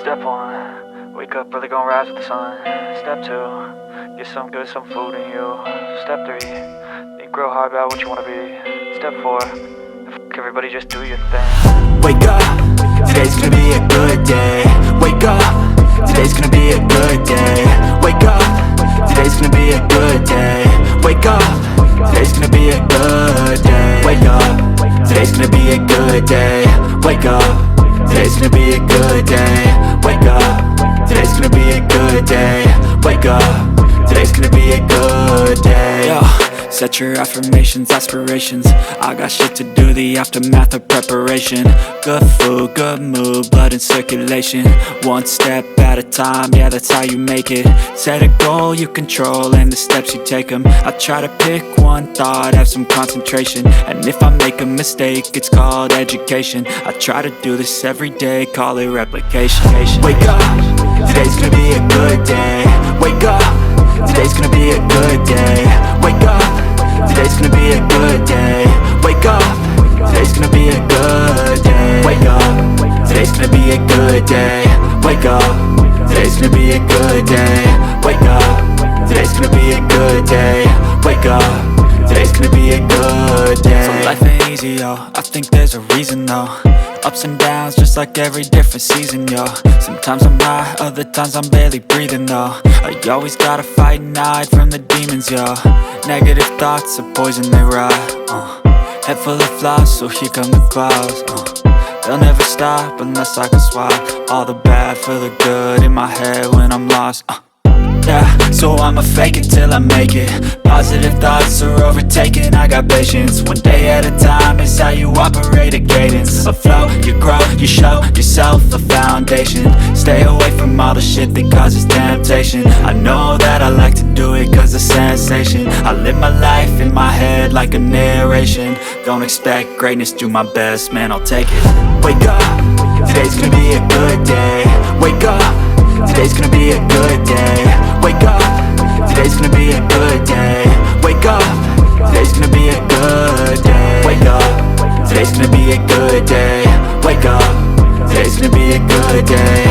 Step 1, wake up early, gonna rise with the sun. Step 2, get some good, some food in you. Step 3, think real hard about what you wanna be. Step 4, everybody just do your thing. Wake up, today's gonna be a good day. Wake up, today's gonna be a good day. Wake up, today's gonna be a good day. Wake up, today's gonna be a good day. Wake up, today's gonna be a good day. Wake up, today's gonna be a good day. Wake up, today's gonna be a good day. Wake up, today's gonna be a good day. Yo, set your affirmations, aspirations. I got shit to do, the aftermath of preparation. Good food, good mood, blood in circulation. One step at a time, yeah, that's how you make it. Set a goal you control and the steps you take them. I try to pick one thought, have some concentration. And if I make a mistake, it's called education. I try to do this every day, call it replication. Wake up, today's gonna be a good day. Wake up, today's gonna be a good day. Wake up, today's gonna be a good day. Wake up, today's gonna be a good day. Wake up, today's gonna be a good day. Wake up, today's gonna be a good day. Wake up, today's gonna be a good day. Wake up, today's gonna be a good day. So life ain't easy, yo, I think there's a reason though. Ups and downs, just like every different season, yo. Sometimes I'm high, other times I'm barely breathing, though. I always gotta fight and hide from the demons, yo. Negative thoughts are poison, they rot. Head full of flies, so here come the clouds. They'll never stop unless I can swap all the bad for the good in my head when I'm lost. Yeah, so I'ma fake it till I make it. Positive thoughts are overtaken, I got patience. One day at a time is how you operate a cadence. A flow, you grow, you show yourself a foundation. Stay away from all the shit that causes temptation. I know that I like to do it cause it's sensation. I live my life in my head like a narration. Don't expect greatness, do my best, man, I'll take it. Wake up, today's gonna be a good day. Wake up, today's gonna be a good day. Wake up, today's gonna be a good day. Wake up, today's gonna be a good day. Wake up, today's gonna be a good day. Wake up, today's gonna be a good day.